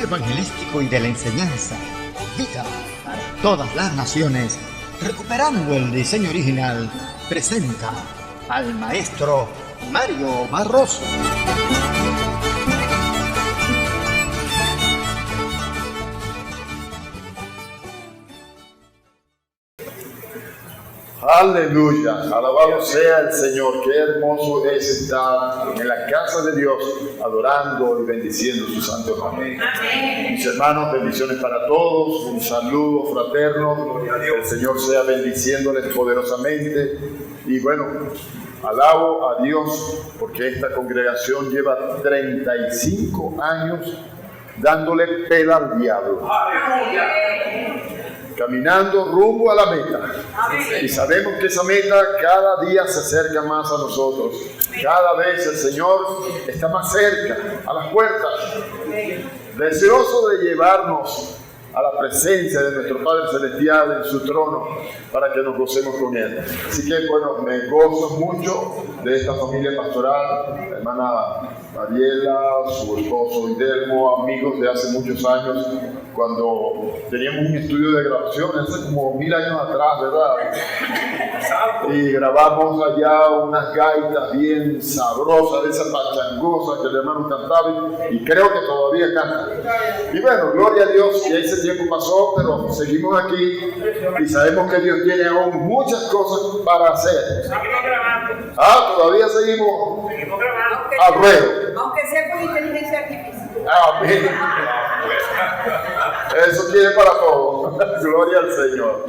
evangelístico y de la enseñanza, vida para todas las naciones, recuperando el diseño original, presenta al maestro Mario Barroso. Aleluya, alabado sea el Señor. Qué hermoso es estar en la casa de Dios adorando y bendiciendo su santo nombre. Mis hermanos, bendiciones para todos, un saludo fraterno, el Señor sea bendiciéndoles poderosamente. Y bueno, alabo a Dios porque esta congregación lleva 35 años dándole pela al diablo, caminando rumbo a la meta. Y sabemos que esa meta cada día se acerca más a nosotros. Cada vez el Señor está más cerca, a las puertas, deseoso de llevarnos a la presencia de nuestro Padre Celestial en su trono para que nos gocemos con Él. Así que bueno, me gozo mucho de esta familia pastoral, la hermana Mariela, su esposo Guillermo, amigos de hace muchos años, cuando teníamos un estudio de grabación, hace como 1000 años atrás, ¿verdad? Y grabamos allá unas gaitas bien sabrosas, de esas pachangosas que el hermano cantaba, y creo que todavía canta. Y bueno, gloria a Dios, y ese tiempo pasó, pero seguimos aquí y sabemos que Dios tiene aún muchas cosas para hacer. Todavía seguimos al ruedo. Aunque sea con inteligencia artificial. Amén. Eso quiere para todos. Gloria al Señor.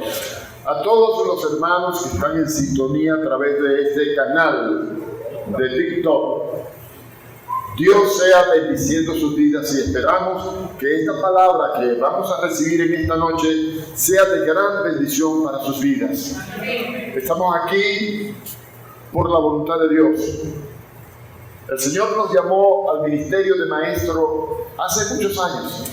A todos los hermanos que están en sintonía a través de este canal de TikTok, Dios sea bendiciendo sus vidas y esperamos que esta palabra que vamos a recibir en esta noche sea de gran bendición para sus vidas. Estamos aquí por la voluntad de Dios. El Señor nos llamó al ministerio de maestro hace muchos años.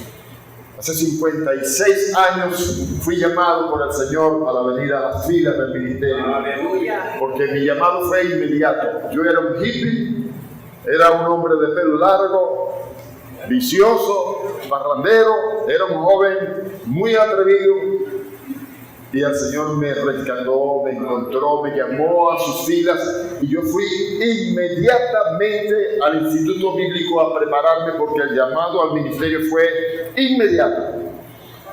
Hace 56 años fui llamado por el Señor a venir a las filas del ministerio. Porque mi llamado fue inmediato. Yo era un hippie, era un hombre de pelo largo, vicioso, parrandero, era un joven muy atrevido. Y el Señor me rescató, me encontró, me llamó a sus filas y yo fui inmediatamente al Instituto Bíblico a prepararme porque el llamado al ministerio fue inmediato.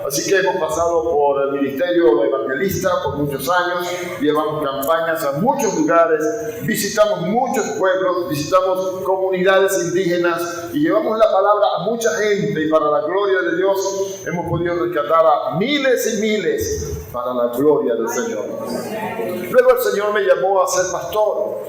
Así que hemos pasado por el ministerio evangelista por muchos años, llevamos campañas a muchos lugares, visitamos muchos pueblos, visitamos comunidades indígenas y llevamos la palabra a mucha gente y para la gloria de Dios hemos podido rescatar a miles y miles para la gloria del Señor. Luego el Señor me llamó a ser pastor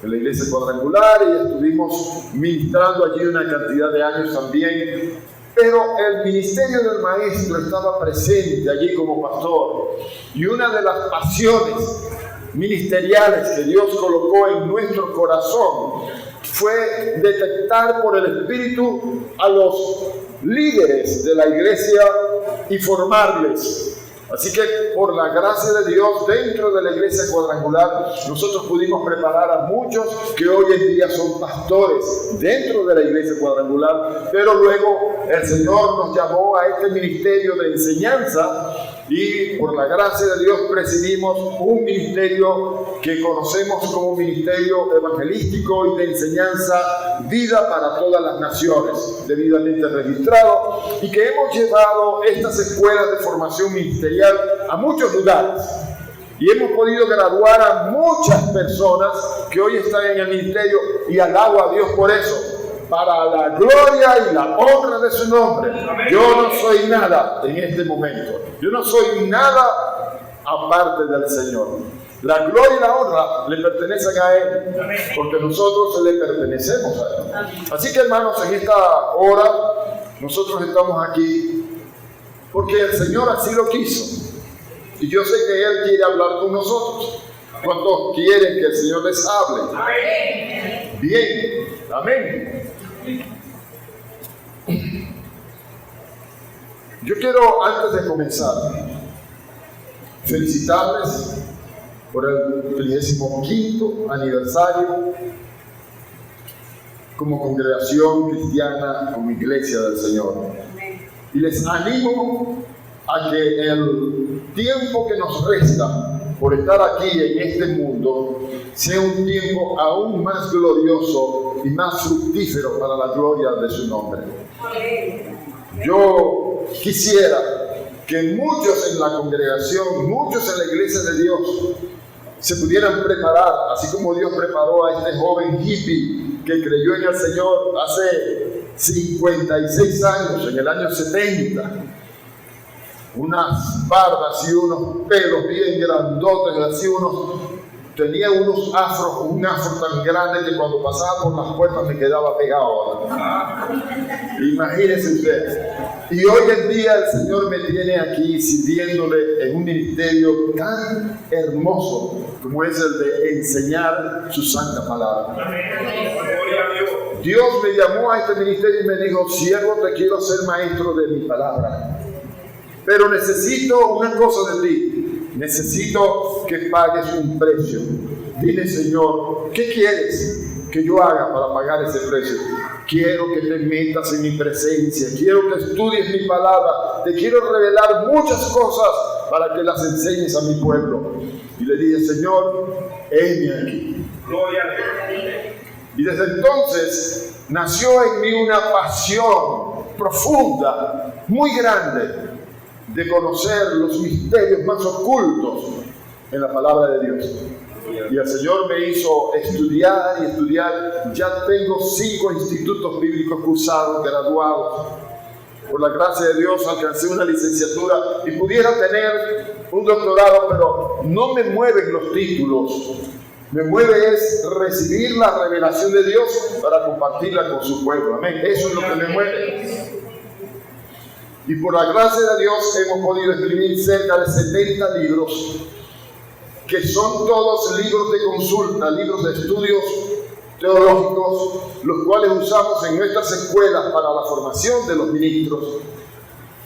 en la iglesia cuadrangular y estuvimos ministrando allí una cantidad de años también. Pero el ministerio del maestro estaba presente allí como pastor. Y una de las pasiones ministeriales que Dios colocó en nuestro corazón fue detectar por el Espíritu a los líderes de la iglesia y formarles. Así que por la gracia de Dios, dentro de la iglesia cuadrangular, nosotros pudimos preparar a muchos que hoy en día son pastores dentro de la iglesia cuadrangular, pero luego el Señor nos llamó a este ministerio de enseñanza y por la gracia de Dios presidimos un ministerio que conocemos como ministerio evangelístico y de enseñanza, vida para todas las naciones, debidamente registrado, y que hemos llevado estas escuelas de formación ministerial a muchos lugares y hemos podido graduar a muchas personas que hoy están en el ministerio y alabo a Dios por eso, para la gloria y la honra de su nombre. Yo no soy nada en este momento, yo no soy nada aparte del Señor. La gloria y la honra le pertenecen a Él, porque nosotros le pertenecemos a Él. Así que hermanos, en esta hora nosotros estamos aquí porque el Señor así lo quiso. Y yo sé que Él quiere hablar con nosotros. ¿Cuántos quieren que el Señor les hable? Amén. Bien, amén. Yo quiero, antes de comenzar, felicitarles por el 35º aniversario como congregación cristiana, como iglesia del Señor. Y les animo a que el tiempo que nos resta por estar aquí en este mundo sea un tiempo aún más glorioso y más fructífero para la gloria de su nombre. Yo quisiera que muchos en la congregación, muchos en la iglesia de Dios, se pudieran preparar, así como Dios preparó a este joven hippie que creyó en el Señor hace 56 años, en el año 70. Unas barbas y unos pelos bien grandotes, así tenía unos afros, un afro tan grande que cuando pasaba por las puertas me quedaba pegado. Imagínense ustedes. Y hoy en día el Señor me tiene aquí sirviéndole en un ministerio tan hermoso como es el de enseñar su santa palabra. Dios me llamó a este ministerio y me dijo: siervo, te quiero ser maestro de mi palabra, pero necesito una cosa de ti, necesito que pagues un precio. Dile, Señor, ¿qué quieres que yo haga para pagar ese precio? Quiero que te metas en mi presencia, quiero que estudies mi palabra, te quiero revelar muchas cosas para que las enseñes a mi pueblo. Y le dije: Señor, heme aquí. Gloria a Dios. Y desde entonces nació en mí una pasión profunda, muy grande, de conocer los misterios más ocultos en la palabra de Dios. Y el Señor me hizo estudiar y estudiar. Ya tengo 5 institutos bíblicos cursados, graduados. Por la gracia de Dios alcancé una licenciatura y pudiera tener un doctorado, pero no me mueven los títulos. Me mueve es recibir la revelación de Dios para compartirla con su pueblo. Amén. Eso es lo que me mueve. Y por la gracia de Dios hemos podido escribir cerca de 70 libros, que son todos libros de consulta, libros de estudios teológicos, los cuales usamos en nuestras escuelas para la formación de los ministros,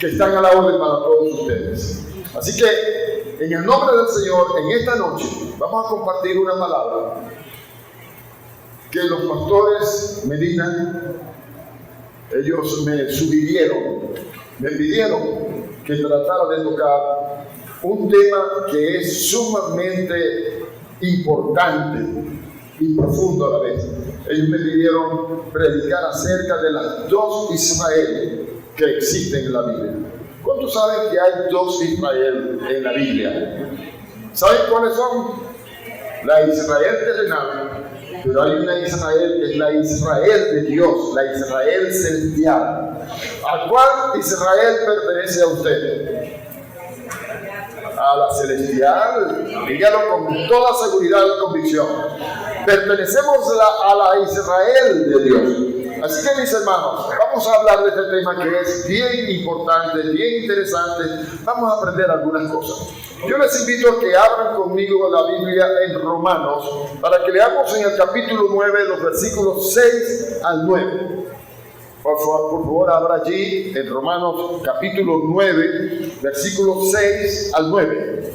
que están a la orden para todos ustedes. Así que, en el nombre del Señor, en esta noche, vamos a compartir una palabra que los pastores Medina, ellos me sugirieron, me pidieron que tratara de tocar un tema que es sumamente importante y profundo a la vez. Ellos me pidieron predicar acerca de las 2 Israel que existen en la Biblia. ¿Cuántos saben que hay 2 Israel en la Biblia? ¿Saben cuáles son? La Israel terrenal, pero hay una Israel que es la Israel de Dios, la Israel celestial. ¿A cuál Israel pertenece a usted? A la celestial. Dígalo con toda seguridad y convicción. Pertenecemos a la Israel de Dios. Así que, mis hermanos, vamos a hablar de este tema que es bien importante, bien interesante. Vamos a aprender algunas cosas. Yo les invito a que abran conmigo la Biblia en Romanos para que leamos en el capítulo 9, los versículos 6 al 9. Por favor, abra allí en Romanos capítulo 9, versículos 6 al 9.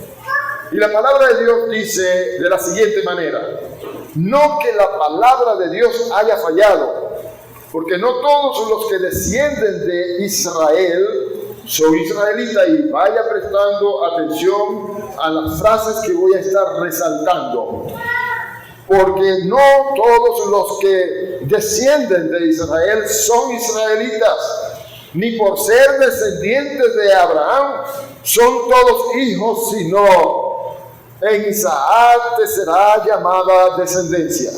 Y la palabra de Dios dice de la siguiente manera: no que la palabra de Dios haya fallado, porque no todos los que descienden de Israel son israelitas. Y vaya prestando atención a las frases que voy a estar resaltando. Porque no todos los que descienden de Israel son israelitas, ni por ser descendientes de Abraham son todos hijos, sino en Isaac te será llamada descendencia.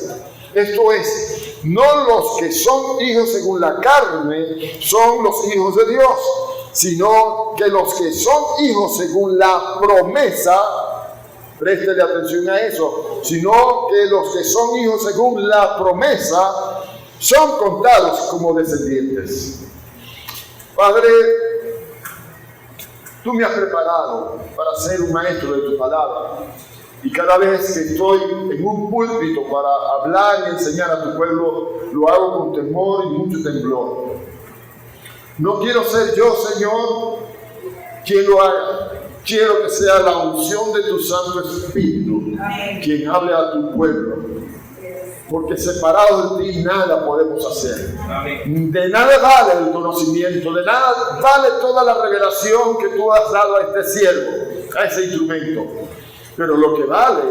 Esto es, no los que son hijos según la carne son los hijos de Dios, sino que los que son hijos según la promesa, préstele atención a eso, sino que los que son hijos según la promesa son contados como descendientes. Padre, tú me has preparado para ser un maestro de tu palabra, y cada vez que estoy en un púlpito para hablar y enseñar a tu pueblo, lo hago con temor y mucho temblor. No quiero ser yo, Señor, quien lo haga. Quiero que sea la unción de tu Santo Espíritu quien hable a tu pueblo. porque separados de ti nada podemos hacer. Amén. De nada vale el conocimiento, de nada vale toda la revelación que tú has dado a este siervo, a ese instrumento. Pero lo que vale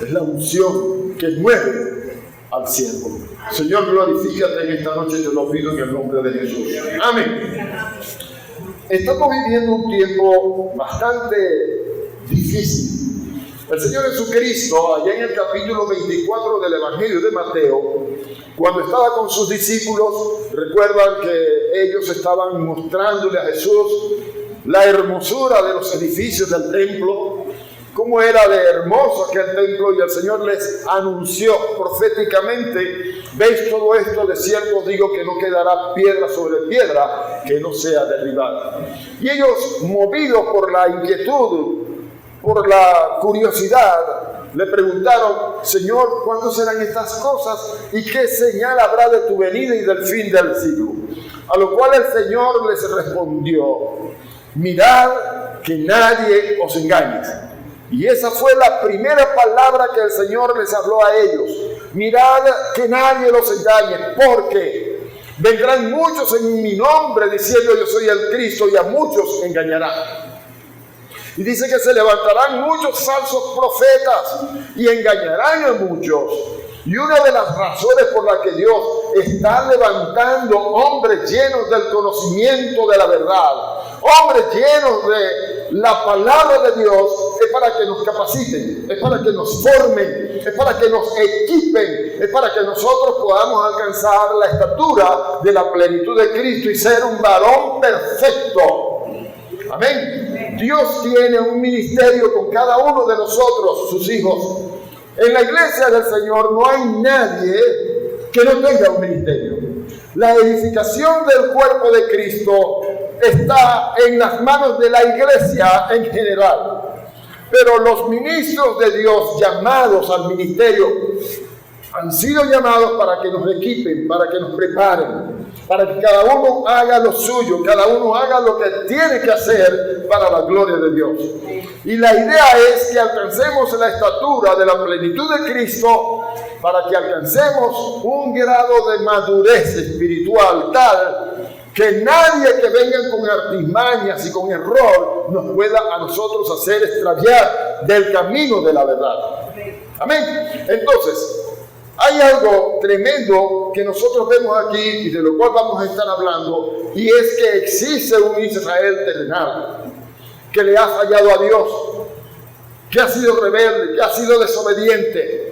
es la unción que mueve al siervo. Señor, glorifícate en esta noche, te lo pido en el nombre de Jesús. Amén. Estamos viviendo un tiempo bastante difícil. El Señor Jesucristo, allá en el capítulo 24 del Evangelio de Mateo, cuando estaba con sus discípulos, recuerdan que ellos estaban mostrándole a Jesús la hermosura de los edificios del templo, cómo era de hermoso aquel templo, y el Señor les anunció proféticamente: veis todo esto, de cierto os digo que no quedará piedra sobre piedra que no sea derribada. Y ellos, movidos por la inquietud, por la curiosidad, le preguntaron: Señor, ¿cuándo serán estas cosas? ¿Y qué señal habrá de tu venida y del fin del siglo? A lo cual el Señor les respondió: mirad que nadie os engañe. Y esa fue la primera palabra que el Señor les habló a ellos: mirad que nadie los engañe, porque vendrán muchos en mi nombre diciendo yo soy el Cristo, y a muchos engañarán. Y dice que se levantarán muchos falsos profetas y engañarán a muchos. Y una de las razones por las que Dios está levantando hombres llenos del conocimiento de la verdad, hombres llenos de la palabra de Dios, es para que nos capaciten, es para que nos formen, es para que nos equipen, es para que nosotros podamos alcanzar la estatura de la plenitud de Cristo y ser un varón perfecto. Amén. Dios tiene un ministerio con cada uno de nosotros, sus hijos. En la iglesia del Señor no hay nadie que no tenga un ministerio. La edificación del cuerpo de Cristo está en las manos de la iglesia en general. Pero los ministros de Dios llamados al ministerio han sido llamados para que nos equipen, para que nos preparen, para que cada uno haga lo suyo, cada uno haga lo que tiene que hacer para la gloria de Dios. Y la idea es que alcancemos la estatura de la plenitud de Cristo, para que alcancemos un grado de madurez espiritual tal que nadie que venga con artimañas y con error nos pueda a nosotros hacer extraviar del camino de la verdad. Amén. Entonces, hay algo tremendo que nosotros vemos aquí y de lo cual vamos a estar hablando, y es que existe un Israel terrenal que le ha fallado a Dios, que ha sido rebelde, que ha sido desobediente.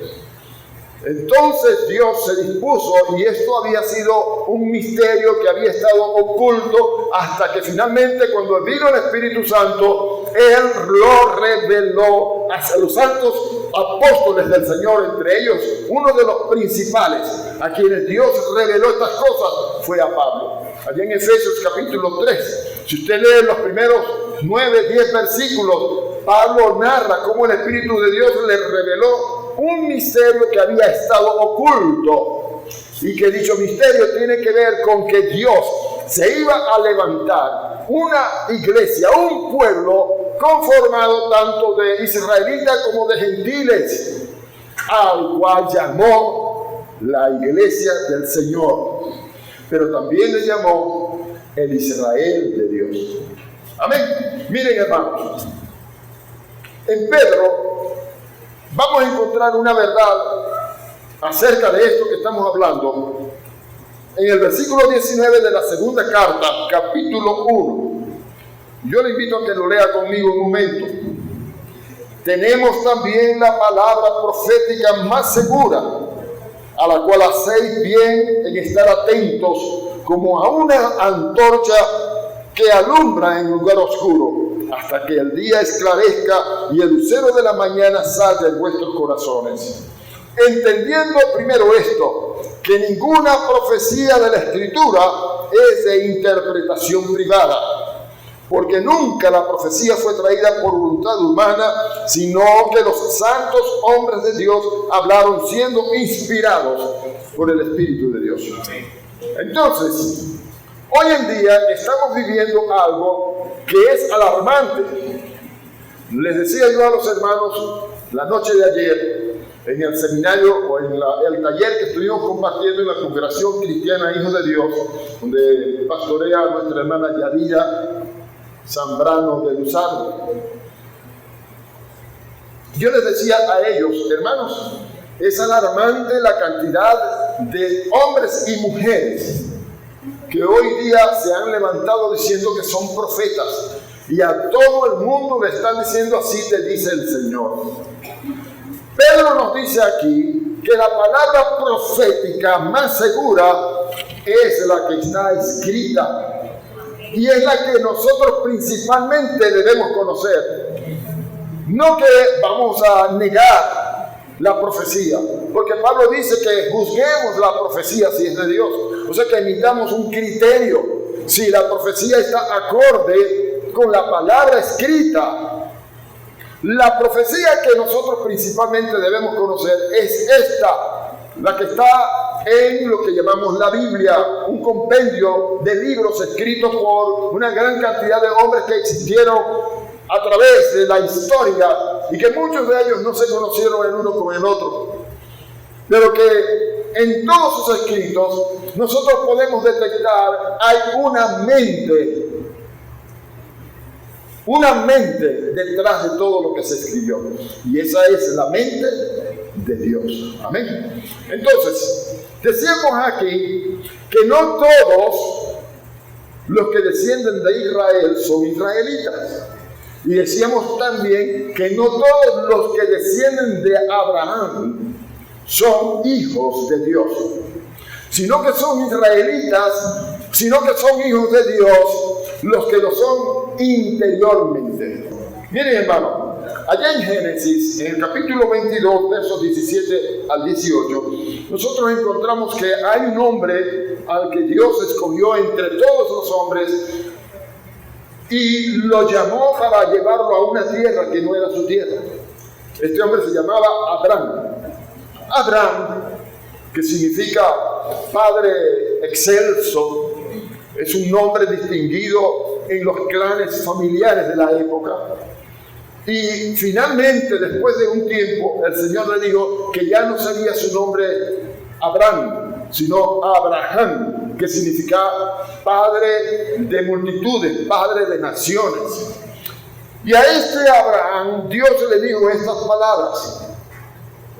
Entonces Dios se dispuso, y esto había sido un misterio que había estado oculto hasta que finalmente, cuando vino el Espíritu Santo, Él lo reveló hacia los santos apóstoles del Señor. Entre ellos, uno de los principales a quienes Dios reveló estas cosas fue a Pablo. Allá en Efesios capítulo 3, si usted lee los primeros 9, 10 versículos, Pablo narra cómo el Espíritu de Dios le reveló un misterio que había estado oculto, y que dicho misterio tiene que ver con que Dios se iba a levantar una iglesia, un pueblo conformado tanto de israelitas como de gentiles, al cual llamó la iglesia del Señor, pero también le llamó el Israel de Dios. Amén. Miren, hermanos, en Pedro vamos a encontrar una verdad acerca de esto que estamos hablando en el versículo 19 de la segunda carta, capítulo 1. Yo le invito a que lo lea conmigo un momento. Tenemos también la palabra profética más segura, a la cual hacéis bien en estar atentos, como a una antorcha que alumbra en lugar oscuro, hasta que el día esclarezca y el lucero de la mañana salga en vuestros corazones. Entendiendo primero esto, que ninguna profecía de la Escritura es de interpretación privada, porque nunca la profecía fue traída por voluntad humana, sino que los santos hombres de Dios hablaron siendo inspirados por el Espíritu de Dios. Entonces, hoy en día estamos viviendo algo que es alarmante. Les decía yo a los hermanos la noche de ayer en el seminario o en el taller que estuvimos compartiendo en la Congregación Cristiana Hijos de Dios, donde pastorea nuestra hermana Yadira Zambrano de Luzardo. Yo les decía a ellos, hermanos, es alarmante la cantidad de hombres y mujeres que hoy día se han levantado diciendo que son profetas y a todo el mundo le están diciendo así te dice el Señor. Pedro nos dice aquí que la palabra profética más segura es la que está escrita y es la que nosotros principalmente debemos conocer. No que vamos a negar la profecía, porque Pablo dice que juzguemos la profecía si es de Dios, o sea que emitamos un criterio si la profecía está acorde con la palabra escrita. La profecía que nosotros principalmente debemos conocer es esta, la que está en lo que llamamos la Biblia, un compendio de libros escritos por una gran cantidad de hombres que existieron a través de la historia y que muchos de ellos no se conocieron el uno con el otro, pero que en todos sus escritos nosotros podemos detectar hay una mente detrás de todo lo que se escribió, y esa es la mente de Dios. Amén. Entonces, decíamos aquí que no todos los que descienden de Israel son israelitas. Y decíamos también que no todos los que descienden de Abraham son hijos de Dios, sino que son israelitas, sino que son hijos de Dios los que lo son interiormente. Miren, hermano, allá en Génesis, en el capítulo 22, versos 17 al 18, nosotros encontramos que hay un hombre al que Dios escogió entre todos los hombres y lo llamó para llevarlo a una tierra que no era su tierra. Este hombre se llamaba Abraham. Abraham, que significa Padre Excelso, es un nombre distinguido en los clanes familiares de la época. Y finalmente, después de un tiempo, el Señor le dijo que ya no sería su nombre Abraham, sino Abraham, que significa Padre de multitudes, Padre de naciones. Y a este Abraham Dios le dijo estas palabras: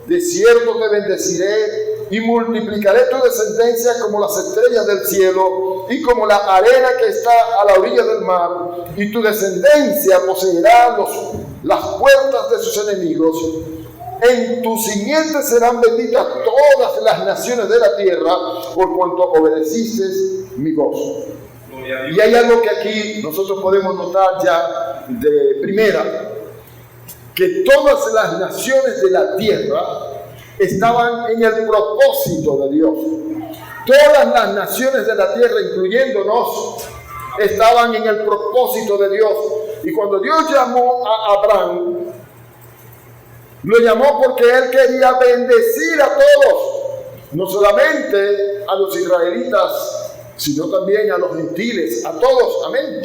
de cierto te bendeciré y multiplicaré tu descendencia como las estrellas del cielo y como la arena que está a la orilla del mar, y tu descendencia poseerá las puertas de sus enemigos. En tu simiente serán benditas todas las naciones de la tierra, por cuanto obedeciste mi voz. Y hay algo que aquí nosotros podemos notar ya de primera, que todas las naciones de la tierra estaban en el propósito de Dios. Todas las naciones de la tierra, incluyéndonos, estaban en el propósito de Dios. Y cuando Dios llamó a Abraham, lo llamó porque Él quería bendecir a todos, no solamente a los israelitas, sino también a los gentiles, a todos. Amén.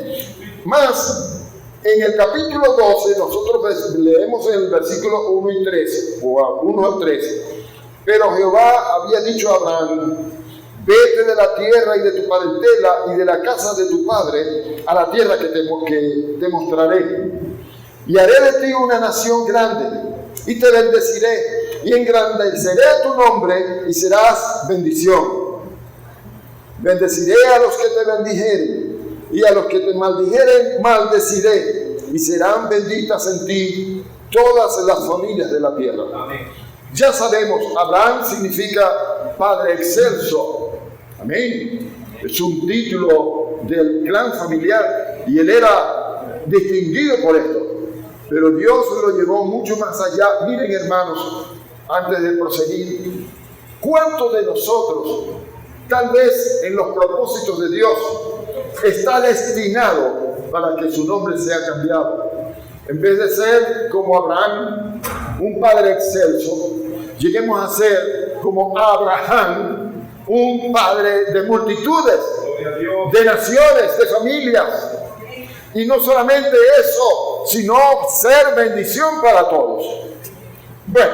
Más, en el capítulo 12, nosotros leemos en el versículo 1 y 3, o 1 al 3, pero Jehová había dicho a Abraham: vete de la tierra y de tu parentela y de la casa de tu padre a la tierra que te mostraré, y haré de ti una nación grande, y te bendeciré, y engrandeceré tu nombre, y serás bendición. Bendeciré a los que te bendijeren, y a los que te maldijeren maldeciré, y serán benditas en ti todas las familias de la tierra. Amén. Ya sabemos, Abraham significa Padre Excelso. Amén. Es un título del clan familiar, y él era distinguido por esto. Pero Dios lo llevó mucho más allá. Miren, hermanos, antes de proseguir, ¿cuántos de nosotros, tal vez en los propósitos de Dios, está destinado para que su nombre sea cambiado? En vez de ser como Abraham, un padre excelso, lleguemos a ser como Abraham, un padre de multitudes, de naciones, de familias. Y no solamente eso, sino ser bendición para todos. Bueno,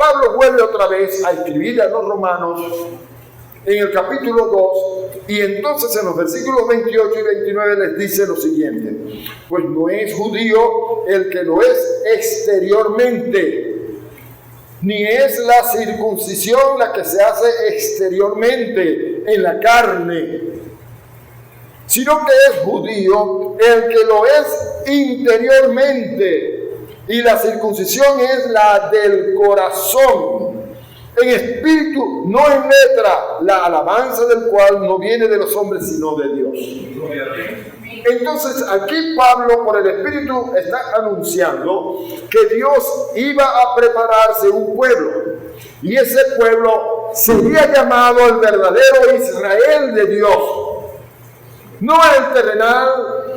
Pablo vuelve otra vez a escribirle a los romanos en el capítulo 2, y entonces en los versículos 28 y 29 les dice lo siguiente: pues no es judío el que lo es exteriormente, ni es la circuncisión la que se hace exteriormente en la carne, sino que es judío el que lo es interiormente, y la circuncisión es la del corazón, en espíritu, no en letra, la alabanza del cual no viene de los hombres, sino de Dios. Entonces, aquí Pablo, por el Espíritu, está anunciando que Dios iba a prepararse un pueblo, y ese pueblo sería llamado el verdadero Israel de Dios. No el terrenal.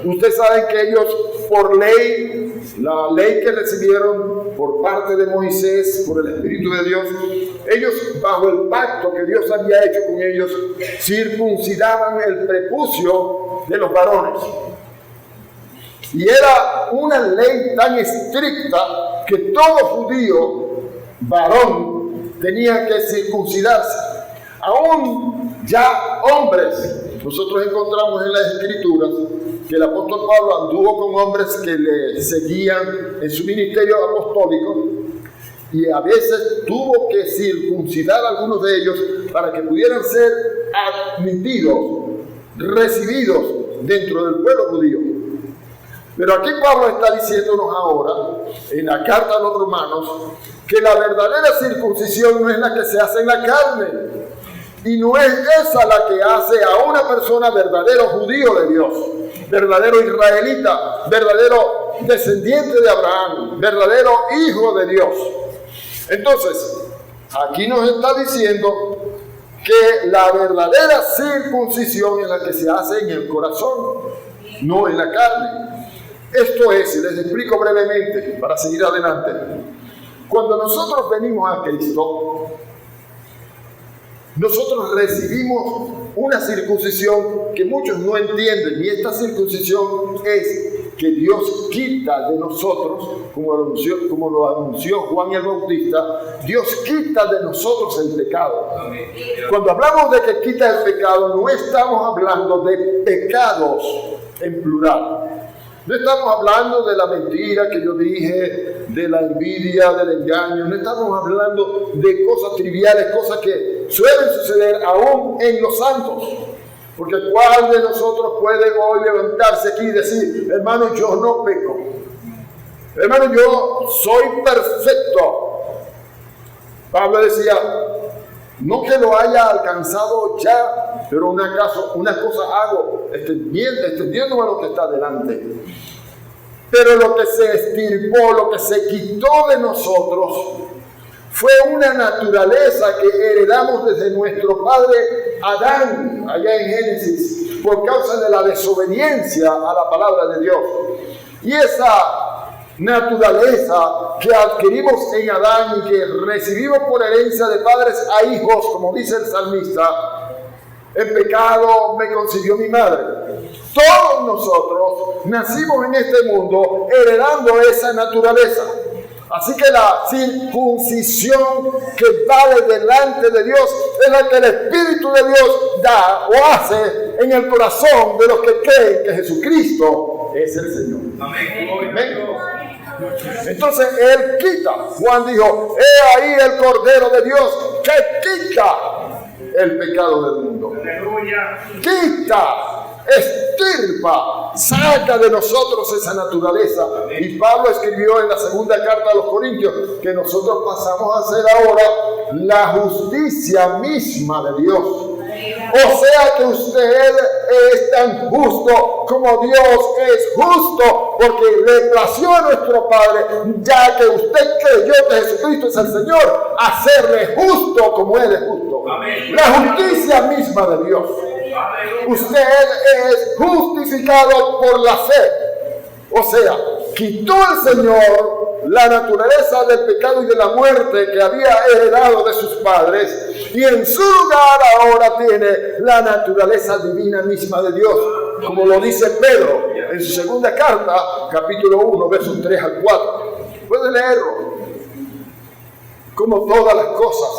Ustedes saben que ellos, por ley, la ley que recibieron por parte de Moisés, por el Espíritu de Dios, ellos, bajo el pacto que Dios había hecho con ellos, circuncidaban el prepucio de los varones. Y era una ley tan estricta que todo judío varón tenía que circuncidarse. Aún ya hombres. Nosotros encontramos en las Escrituras que el apóstol Pablo anduvo con hombres que le seguían en su ministerio apostólico, y a veces tuvo que circuncidar a algunos de ellos para que pudieran ser admitidos, recibidos dentro del pueblo judío. Pero aquí Pablo está diciéndonos ahora, en la carta a los romanos, que la verdadera circuncisión no es la que se hace en la carne, y no es esa la que hace a una persona verdadero judío de Dios, verdadero israelita, verdadero descendiente de Abraham, verdadero hijo de Dios. Entonces, aquí nos está diciendo que la verdadera circuncisión es la que se hace en el corazón, no en la carne. Esto es, y les explico brevemente para seguir adelante. Cuando nosotros venimos a Cristo, nosotros recibimos una circuncisión que muchos no entienden, y esta circuncisión es que Dios quita de nosotros, como lo anunció Juan el Bautista, Dios quita de nosotros el pecado. Cuando hablamos de que quita el pecado, no estamos hablando de pecados en plural. No estamos hablando de la mentira que yo dije, de la envidia, del engaño. No estamos hablando de cosas triviales, cosas que suelen suceder aún en los santos. Porque ¿cuál de nosotros puede hoy levantarse aquí y decir: hermano, yo no peco? Hermano, yo soy perfecto. Pablo decía, no que lo haya alcanzado ya, pero una cosa hago, extendiéndome a lo que está delante. Pero lo que se extirpó, lo que se quitó de nosotros, fue una naturaleza que heredamos desde nuestro padre Adán, allá en Génesis, por causa de la desobediencia a la palabra de Dios. Y esa naturaleza que adquirimos en Adán y que recibimos por herencia de padres a hijos, como dice el salmista: en pecado me concibió mi madre. Todos nosotros nacimos en este mundo heredando esa naturaleza. Así que la circuncisión que vale delante de Dios es la que el Espíritu de Dios da o hace en el corazón de los que creen que Jesucristo es el Señor. Amén. Entonces Él quita. Juan dijo: he ahí el Cordero de Dios que quita el pecado del mundo. Quita, estirpa, saca de nosotros esa naturaleza. Y Pablo escribió en la segunda carta a los Corintios que nosotros pasamos a ser ahora la justicia misma de Dios. O sea que usted es tan justo como Dios es justo, porque le plació a nuestro Padre, ya que usted creyó que Jesucristo es el Señor, hacerle justo como Él es justo. Amén. La justicia misma de Dios. Usted es justificado por la fe. O sea, quitó el Señor la naturaleza del pecado y de la muerte que había heredado de sus padres, y en su lugar ahora tiene la naturaleza divina misma de Dios, como lo dice Pedro en su segunda carta, capítulo 1, versos 3 al 4. Puede leerlo. como todas las cosas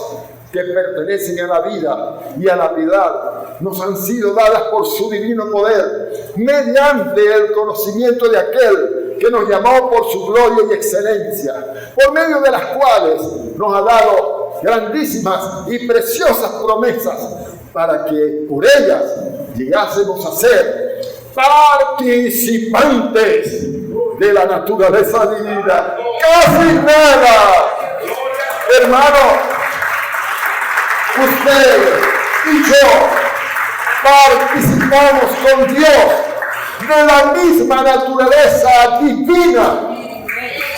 que pertenecen a la vida y a la piedad, nos han sido dadas por su divino poder, mediante el conocimiento de aquel que nos llamó por su gloria y excelencia, por medio de las cuales nos ha dado grandísimas y preciosas promesas, para que por ellas llegásemos a ser participantes de la naturaleza divina. ¡Casi nada! Hermano, usted y yo participamos con Dios de la misma naturaleza divina.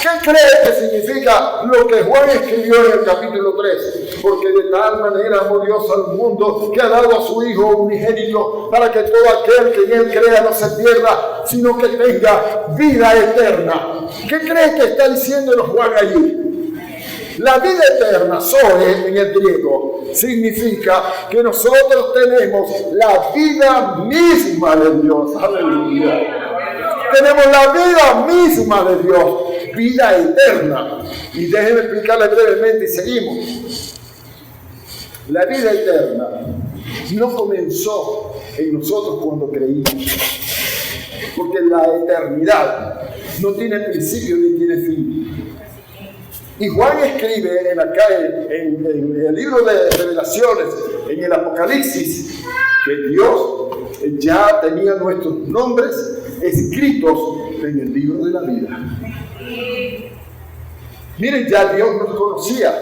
¿Qué cree que significa lo que Juan escribió en el capítulo 3? Porque de tal manera amó Dios al mundo que ha dado a su Hijo unigénito, para que todo aquel que en él crea no se pierda, sino que tenga vida eterna. ¿Qué cree que está diciéndonos Juan allí? La vida eterna, zoe en el griego, significa que nosotros tenemos la vida misma de Dios. Aleluya. Tenemos la vida misma de Dios, vida eterna. Y déjenme explicarle brevemente y seguimos. La vida eterna no comenzó en nosotros cuando creímos, porque la eternidad no tiene principio ni tiene fin. Y Juan escribe en el libro de Revelaciones, en el Apocalipsis, que Dios ya tenía nuestros nombres escritos en el libro de la vida. Miren, ya Dios nos conocía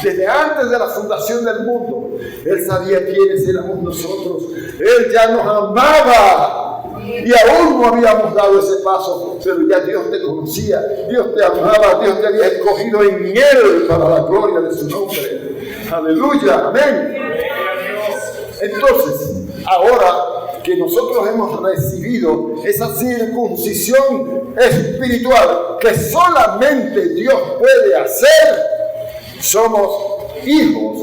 desde antes de la fundación del mundo. Él sabía quiénes éramos nosotros. Él ya nos amaba. Y aún no habíamos dado ese paso, pero ya Dios te conocía, Dios te amaba, Dios te había escogido en Él para la gloria de su nombre. Aleluya, amén. Entonces, ahora que nosotros hemos recibido esa circuncisión espiritual que solamente Dios puede hacer, somos hijos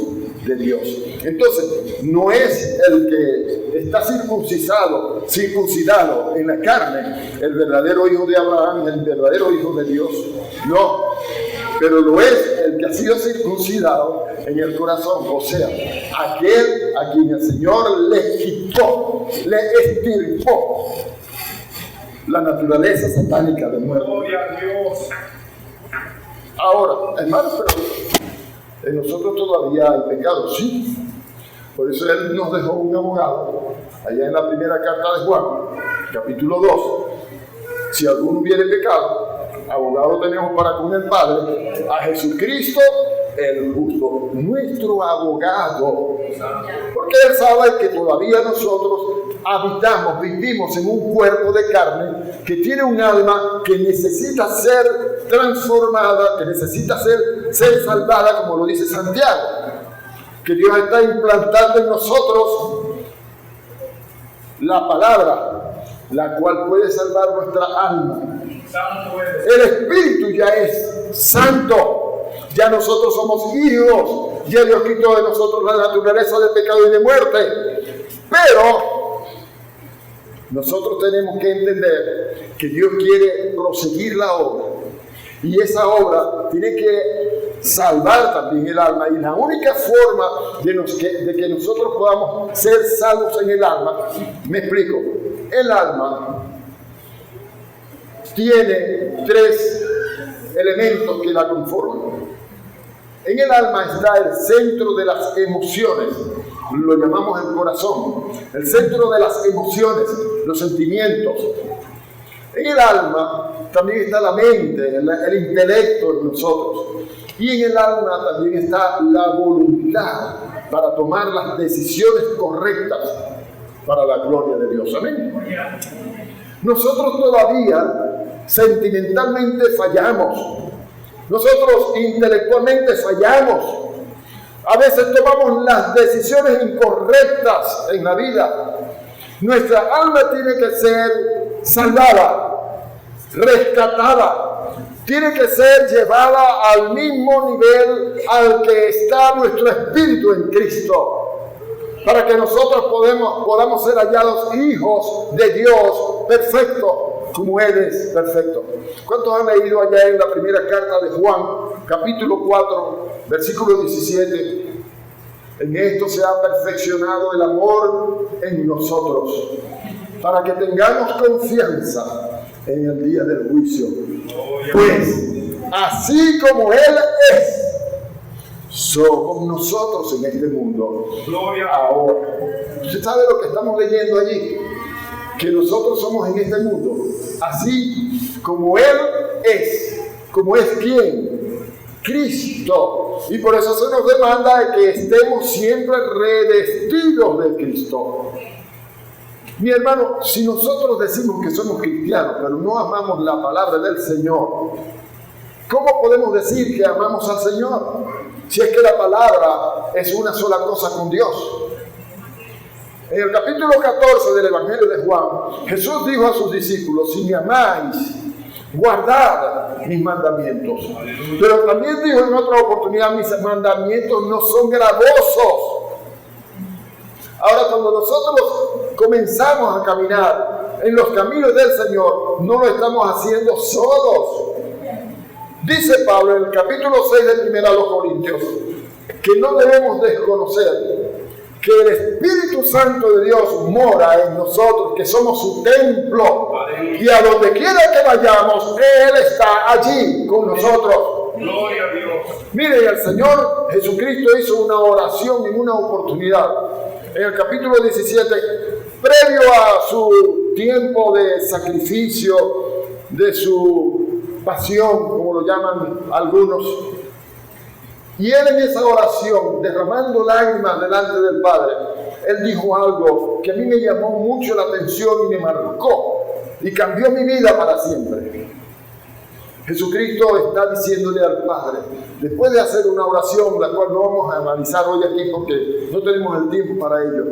de Dios. Entonces, no es el que está circuncidado en la carne, el verdadero hijo de Abraham, el verdadero hijo de Dios. No, pero lo es el que ha sido circuncidado en el corazón, o sea, aquel a quien el Señor le quitó, le extirpó la naturaleza satánica de muerte. Ahora, hermanos, pero en nosotros todavía hay pecado, sí. Por eso Él nos dejó un abogado, allá en la primera carta de Juan, capítulo 2. Si alguno hubiere pecado, abogado tenemos para con el Padre, a Jesucristo el justo, nuestro abogado. Porque Él sabe que todavía nosotros vivimos en un cuerpo de carne que tiene un alma que necesita ser transformada, que necesita ser salvada, como lo dice Santiago. Que Dios está implantando en nosotros la palabra, la cual puede salvar nuestra alma. El Espíritu ya es santo, ya nosotros somos hijos, ya Dios quitó de nosotros la naturaleza de pecado y de muerte. Pero nosotros tenemos que entender que Dios quiere proseguir la obra, y esa obra tiene que salvar también el alma, y la única forma de que nosotros podamos ser salvos en el alma, me explico, el alma tiene 3 elementos que la conforman. En el alma está el centro de las emociones, lo llamamos el corazón, el centro de las emociones, los sentimientos. En el alma también está la mente, el intelecto de nosotros. Y en el alma también está la voluntad para tomar las decisiones correctas para la gloria de Dios. Amén. Nosotros todavía sentimentalmente fallamos. Nosotros intelectualmente fallamos. A veces tomamos las decisiones incorrectas en la vida. Nuestra alma tiene que ser salvada, rescatada, tiene que ser llevada al mismo nivel al que está nuestro espíritu en Cristo, para que nosotros podamos ser hallados hijos de Dios perfecto, como Él es perfecto. ¿Cuántos han leído allá en la primera carta de Juan, capítulo 4, versículo 17. En esto se ha perfeccionado el amor en nosotros, para que tengamos confianza en el día del juicio. Pues, así como Él es, somos nosotros en este mundo. Ahora, ¿usted sabe lo que estamos leyendo allí? Que nosotros somos en este mundo, así como Él es. ¿Como es quién? Cristo. Y por eso se nos demanda que estemos siempre revestidos de Cristo. Mi hermano, si nosotros decimos que somos cristianos, pero no amamos la palabra del Señor, ¿cómo podemos decir que amamos al Señor? Si es que la palabra es una sola cosa con Dios. En el capítulo 14 del Evangelio de Juan, Jesús dijo a sus discípulos: si me amáis, guardad mis mandamientos. Pero también dijo en otra oportunidad: mis mandamientos no son gravosos. Ahora, cuando nosotros comenzamos a caminar en los caminos del Señor, no lo estamos haciendo solos. Dice Pablo en el capítulo 6 de 1 Corintios que no debemos desconocer que el Espíritu Santo de Dios mora en nosotros, que somos su templo, y a donde quiera que vayamos, Él está allí con nosotros. Gloria a Dios. Mire, el Señor Jesucristo hizo una oración en una oportunidad. En el capítulo 17, previo a su tiempo de sacrificio, de su pasión, como lo llaman algunos, y él en esa oración, derramando lágrimas delante del Padre, él dijo algo que a mí me llamó mucho la atención y me marcó y cambió mi vida para siempre. Jesucristo está diciéndole al Padre, después de hacer una oración, la cual no vamos a analizar hoy aquí porque no tenemos el tiempo para ello,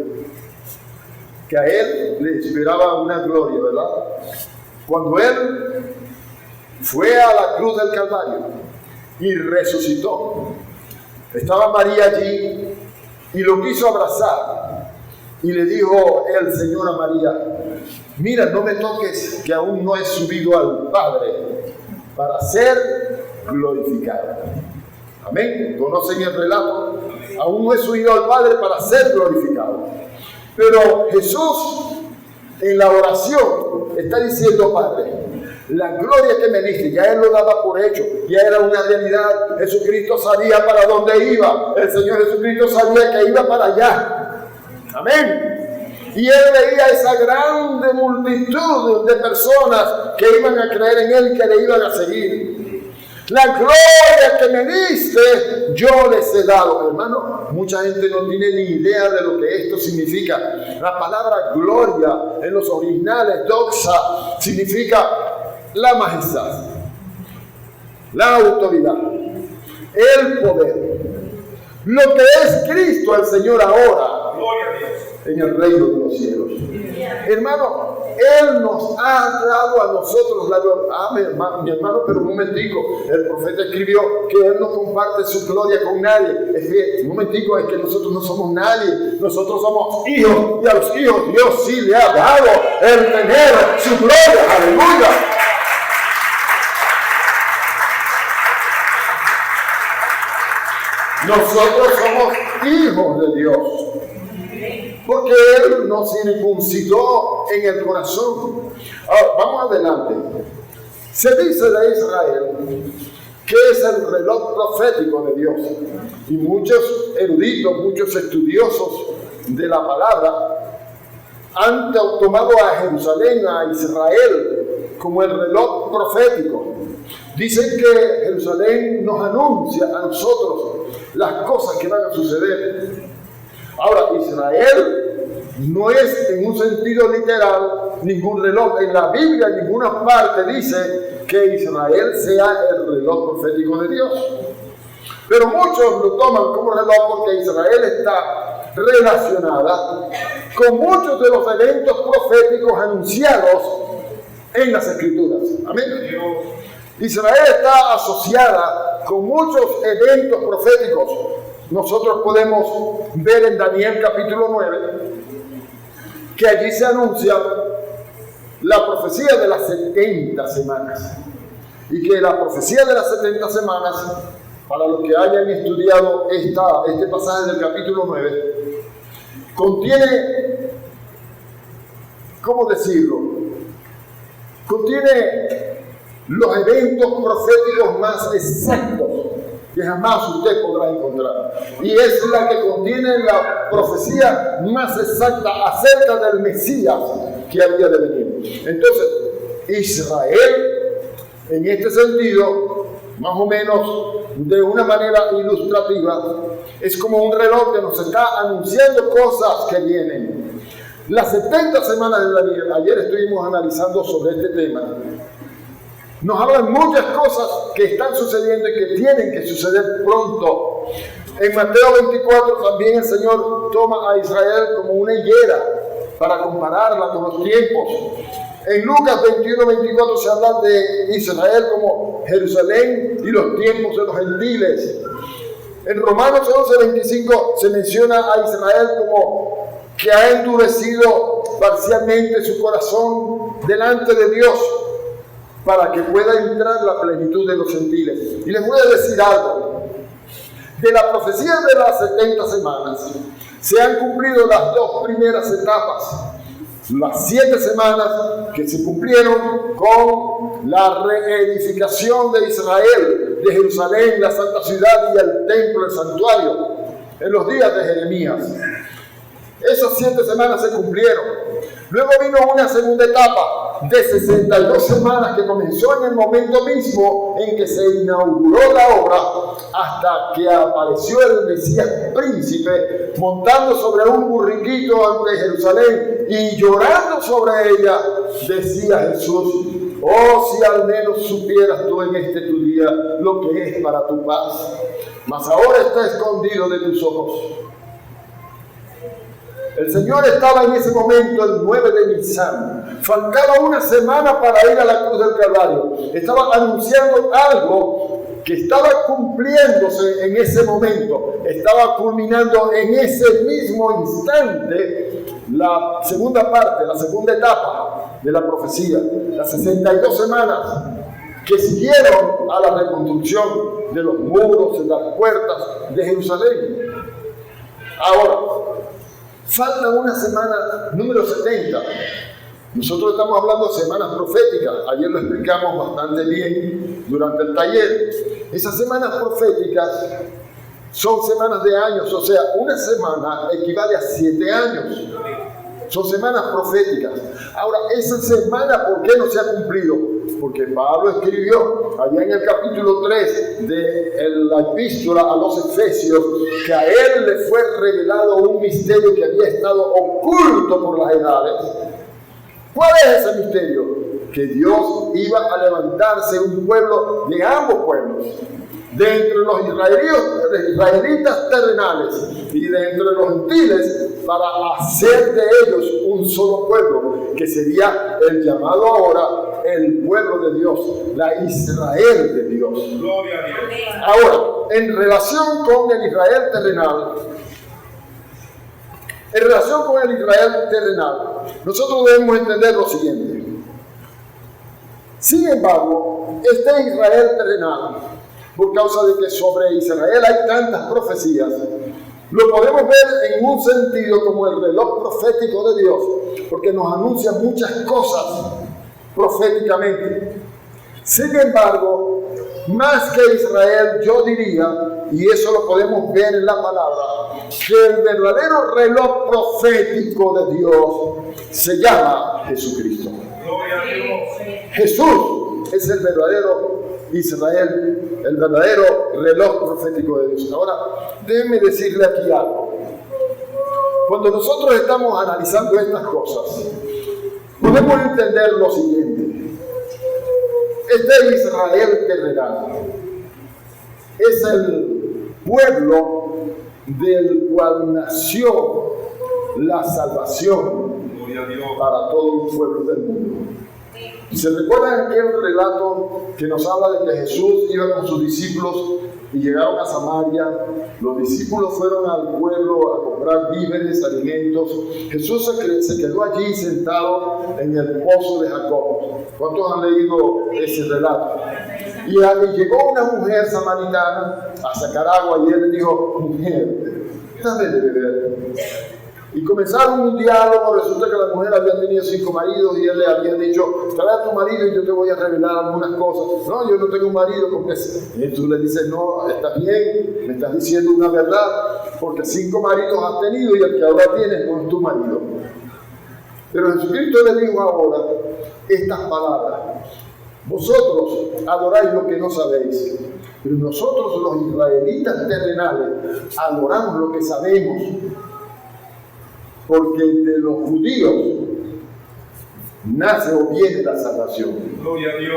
que a él le esperaba una gloria, ¿verdad? Cuando él fue a la cruz del Calvario y resucitó, estaba María allí y lo quiso abrazar y le dijo el Señor a María: mira, no me toques, que aún no he subido al Padre para ser glorificado. Amén. ¿Conocen el relato? Aún no he subido al Padre para ser glorificado. Pero Jesús en la oración está diciendo: Padre, la gloria que me diste, ya Él lo daba por hecho, ya era una realidad. Jesucristo sabía para dónde iba. El Señor Jesucristo sabía que iba para allá. Amén. Y Él veía esa grande multitud de personas que iban a creer en Él, que le iban a seguir. La gloria que me diste, yo les he dado. Hermano, mucha gente no tiene ni idea de lo que esto significa. La palabra gloria en los originales, doxa, significa la majestad, la autoridad, el poder. Lo que es Cristo el Señor ahora, Gloria a Dios, en el reino de los cielos. Hermano, Él nos ha dado a nosotros la gloria. Mi hermano, pero un momentico, el profeta escribió que Él no comparte su gloria con nadie. Es que, un momentico, es que nosotros no somos nadie, nosotros somos hijos, y a los hijos Dios sí le ha dado el tener su gloria. Aleluya. Nosotros somos hijos de Dios, porque Él nos circuncidó en el corazón. Ahora, vamos adelante. Se dice de Israel que es el reloj profético de Dios, y muchos eruditos, muchos estudiosos de la palabra han tomado a Jerusalén, a Israel, como el reloj profético. Dicen que Jerusalén nos anuncia a nosotros las cosas que van a suceder. Ahora, Israel no es en un sentido literal ningún reloj. En la Biblia en ninguna parte dice que Israel sea el reloj profético de Dios. Pero muchos lo toman como reloj porque Israel está relacionada con muchos de los eventos proféticos anunciados en las Escrituras. Amén. Israel está asociada con muchos eventos proféticos. Nosotros podemos ver en Daniel capítulo 9 que allí se anuncia la profecía de las 70 semanas, y que la profecía de las 70 semanas para los que hayan estudiado este pasaje del capítulo 9, contiene, ¿cómo decirlo? Contiene los eventos proféticos más exactos que jamás usted podrá encontrar. Y es la que contiene la profecía más exacta acerca del Mesías que había de venir. Entonces, Israel, en este sentido, más o menos de una manera ilustrativa, es como un reloj que nos está anunciando cosas que vienen. Las 70 semanas de Daniel, ayer estuvimos analizando sobre este tema, nos hablan muchas cosas que están sucediendo y que tienen que suceder pronto. En Mateo 24 también el Señor toma a Israel como una higuera para compararla con los tiempos. En Lucas 21-24 se habla de Israel como Jerusalén y los tiempos de los gentiles. En Romanos 11-25 se menciona a Israel como que ha endurecido parcialmente su corazón delante de Dios para que pueda entrar la plenitud de los gentiles. Y les voy a decir algo. De la profecía de las 70 semanas se han cumplido las dos primeras etapas. Las 7 semanas que se cumplieron con la reedificación de Israel, de Jerusalén, la santa ciudad y el templo, el santuario, en los días de Jeremías. Esas 7 semanas se cumplieron. Luego vino una segunda etapa de 62 semanas que comenzó en el momento mismo en que se inauguró la obra hasta que apareció el Mesías príncipe montando sobre un burriquito ante Jerusalén y llorando sobre ella. Decía Jesús: oh, si al menos supieras tú en este tu día lo que es para tu paz, mas ahora está escondido de tus ojos. El Señor estaba en ese momento el 9 de Nisan. Faltaba una semana para ir a la cruz del Calvario. Estaba anunciando algo que estaba cumpliéndose en ese momento. Estaba culminando en ese mismo instante la segunda parte, la segunda etapa de la profecía. Las 62 semanas que siguieron a la reconstrucción de los muros, de las puertas de Jerusalén. Ahora, falta una semana número 70. Nosotros estamos hablando de semanas proféticas. Ayer lo explicamos bastante bien durante el taller. Esas semanas proféticas son semanas de años. O sea, una semana equivale a 7 años. Son semanas proféticas. Ahora, esa semana, ¿por qué no se ha cumplido? Porque Pablo escribió allá en el capítulo 3 de la epístola a los Efesios que a él le fue revelado un misterio que había estado oculto por las edades. ¿Cuál es ese misterio? Que Dios iba a levantarse un pueblo de ambos pueblos, de entre los israelitas terrenales y de entre los gentiles, para hacer de ellos un solo pueblo, que sería el llamado ahora el pueblo de Dios, la Israel de Dios. Gloria a Dios. Ahora, en relación con el Israel terrenal, nosotros debemos entender lo siguiente. Sin embargo, este Israel terrenal, por causa de que sobre Israel hay tantas profecías, lo podemos ver en un sentido como el reloj profético de Dios, porque nos anuncia muchas cosas proféticamente. Sin embargo, más que Israel, yo diría, y eso lo podemos ver en la palabra, que el verdadero reloj profético de Dios se llama Jesucristo. Gloria a Dios. Jesús es el verdadero Israel, el verdadero reloj profético de Dios. Ahora, déjenme decirle aquí algo. Cuando nosotros estamos analizando estas cosas, podemos entender lo siguiente. Este Israel terrenal es el pueblo del cual nació la salvación para todos los pueblos del mundo. ¿Se recuerdan aquel relato que nos habla de que Jesús iba con sus discípulos y llegaron a Samaria? Los discípulos fueron al pueblo a comprar víveres, alimentos. Jesús se quedó allí sentado en el pozo de Jacob. ¿Cuántos han leído ese relato? Y llegó una mujer samaritana a sacar agua y él le dijo, mujer, dame de beber. Y comenzaron un diálogo. Resulta que la mujer había tenido 5 maridos y él le había dicho, trae a tu marido y yo te voy a revelar algunas cosas. No, yo no tengo un marido. Y tú le dices, no, estás bien, me estás diciendo una verdad, porque 5 maridos has tenido y el que ahora tienes no es tu marido. Pero Jesucristo le dijo ahora estas palabras: vosotros adoráis lo que no sabéis, pero nosotros los israelitas terrenales adoramos lo que sabemos, porque de los judíos nace o viene la salvación.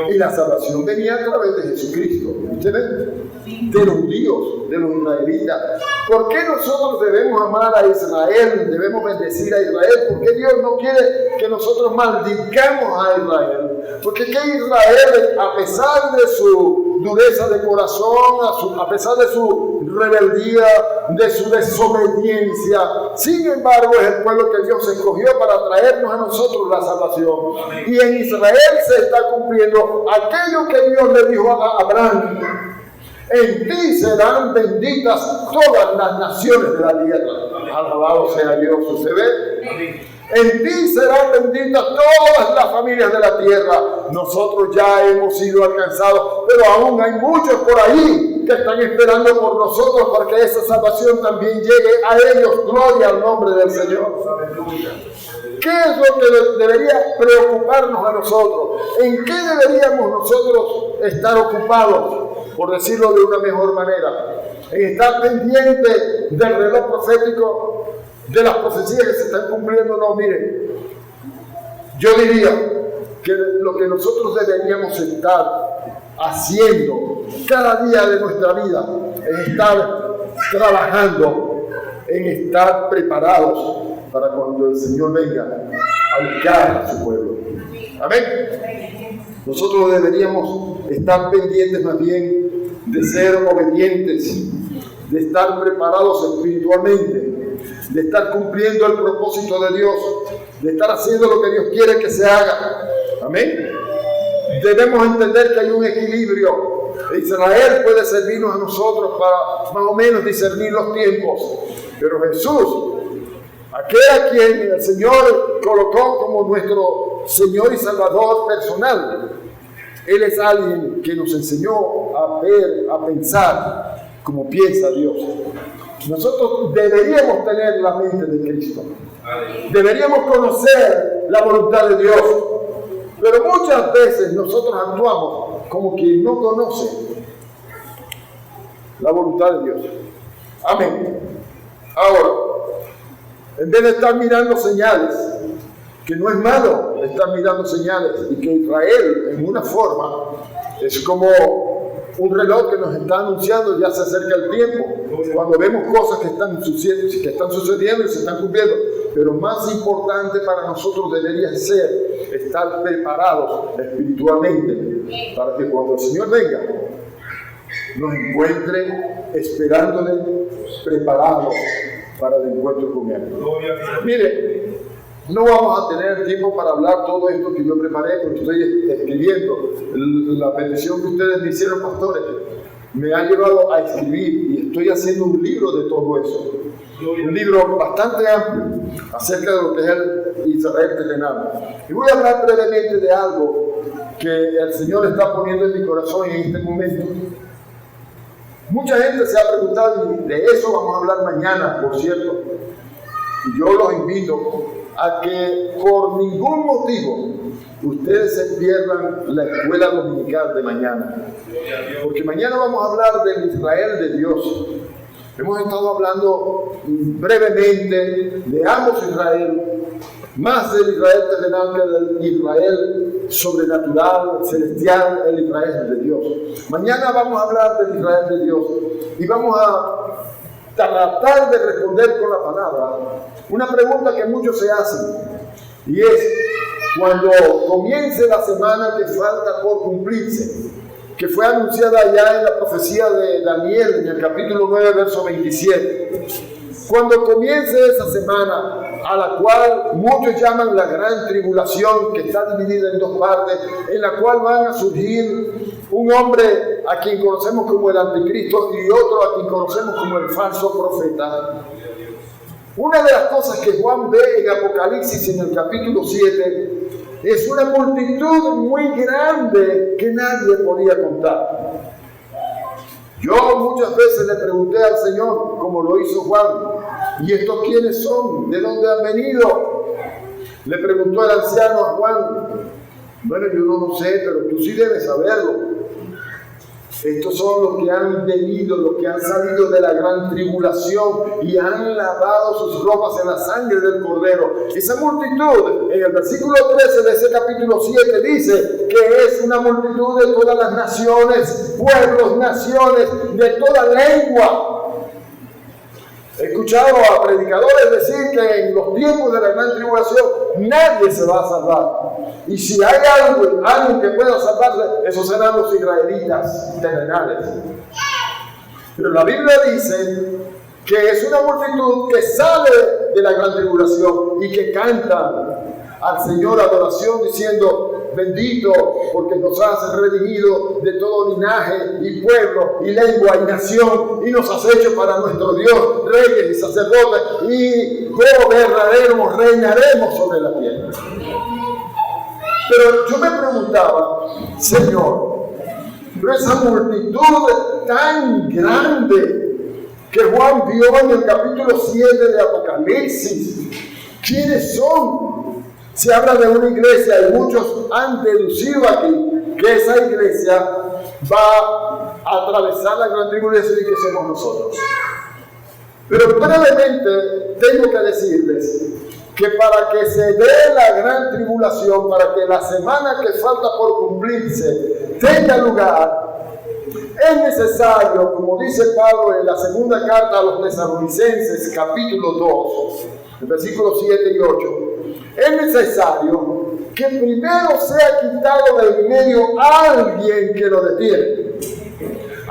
Y la salvación venía a través de Jesucristo. ¿Usted ve? De los judíos, de los israelitas. ¿Por qué nosotros debemos amar a Israel? Debemos bendecir a Israel. ¿Por qué Dios no quiere que nosotros maldicamos a Israel? Porque que Israel, a pesar de su dureza de corazón, a pesar de su rebeldía, de su desobediencia, sin embargo es el pueblo que Dios escogió para traernos a nosotros la salvación. Y en Israel se está cumpliendo aquello que Dios le dijo a Abraham: en ti serán benditas todas las naciones de la tierra. Alabado sea Dios. ¿Usted ve? En ti serán benditas todas las familias de la tierra. Nosotros ya hemos sido alcanzados, pero aún hay muchos por ahí que están esperando por nosotros para que esa salvación también llegue a ellos. Gloria al nombre del Señor. ¿Qué es lo que debería preocuparnos a nosotros? ¿En qué deberíamos nosotros estar ocupados, por decirlo de una mejor manera? En estar pendiente del reloj profético, de las profecías que se están cumpliendo. No, miren, yo diría que lo que nosotros deberíamos estar haciendo cada día de nuestra vida es estar trabajando, en estar preparados para cuando el Señor venga a buscar a su pueblo. Amén. Nosotros deberíamos estar pendientes más bien de ser obedientes, de estar preparados espiritualmente, de estar cumpliendo el propósito de Dios, de estar haciendo lo que Dios quiere que se haga. Amén. Debemos entender que hay un equilibrio. Israel puede servirnos a nosotros para más o menos discernir los tiempos, pero Jesús, aquel a quien el Señor colocó como nuestro Señor y Salvador personal, Él es alguien que nos enseñó a ver, a pensar como piensa Dios. Nosotros deberíamos tener la mente de Cristo. Deberíamos conocer la voluntad de Dios. Pero muchas veces nosotros actuamos como quien no conoce la voluntad de Dios. Amén. Ahora, en vez de estar mirando señales, que no es malo estar mirando señales, y que Israel, en una forma, es como un reloj que nos está anunciando, ya se acerca el tiempo, cuando vemos cosas que están sucediendo y se están cumpliendo. Pero más importante para nosotros debería ser estar preparados espiritualmente para que cuando el Señor venga nos encuentre esperándole, preparados para el encuentro con Él. Mire, no vamos a tener tiempo para hablar todo esto que yo preparé, porque estoy escribiendo. La petición que ustedes me hicieron, pastores, me ha llevado a escribir, y estoy haciendo un libro de todo eso. Un libro bastante amplio acerca de lo que es el Israel terrenal. Y voy a hablar brevemente de algo que el Señor está poniendo en mi corazón en este momento. Mucha gente se ha preguntado, y de eso vamos a hablar mañana, por cierto. Y yo los invito a que por ningún motivo ustedes se pierdan la escuela dominical de mañana. Porque mañana vamos a hablar del Israel de Dios. Hemos estado hablando brevemente de ambos Israel, más del Israel terrenal que del Israel sobrenatural, celestial, el Israel de Dios. Mañana vamos a hablar del Israel de Dios y vamos a tratar de responder con la palabra una pregunta que muchos se hacen, y es: cuando comience la semana que falta por cumplirse, que fue anunciada ya en la profecía de Daniel, en el capítulo 9, verso 27. Cuando comience esa semana, a la cual muchos llaman la gran tribulación, que está dividida en dos partes, en la cual van a surgir un hombre a quien conocemos como el anticristo y otro a quien conocemos como el falso profeta. Una de las cosas que Juan ve en Apocalipsis en el capítulo 7 es una multitud muy grande que nadie podía contar. Yo muchas veces le pregunté al Señor, como lo hizo Juan, ¿y estos quiénes son? ¿De dónde han venido? Le preguntó el anciano a Juan. Bueno, yo no lo sé, pero tú sí debes saberlo. Estos son los que han venido, los que han salido de la gran tribulación y han lavado sus ropas en la sangre del Cordero. Esa multitud, en el versículo 13 de ese capítulo 7, dice que es una multitud de todas las naciones, pueblos, naciones, de toda lengua. He escuchado a predicadores decir que en los tiempos de la gran tribulación nadie se va a salvar. Y si hay alguien que pueda salvarse, esos serán los israelitas terrenales. Pero la Biblia dice que es una multitud que sale de la gran tribulación y que canta al Señor adoración diciendo: bendito, porque nos has redimido de todo linaje y pueblo y lengua y nación, y nos has hecho para nuestro Dios reyes y sacerdotes, y gobernaremos, reinaremos sobre la tierra. Pero yo me preguntaba, Señor, pero esa multitud tan grande que Juan vio en el capítulo 7 de Apocalipsis, ¿quiénes son? Se habla de una iglesia y muchos han deducido aquí que esa iglesia va a atravesar la gran tribulación y que somos nosotros. Pero brevemente tengo que decirles que para que se dé la gran tribulación, para que la semana que falta por cumplirse tenga lugar, es necesario, como dice Pablo en la segunda carta a los Tesalonicenses, capítulo 2, versículos 7 y 8, es necesario que primero sea quitado del medio alguien que lo detiene.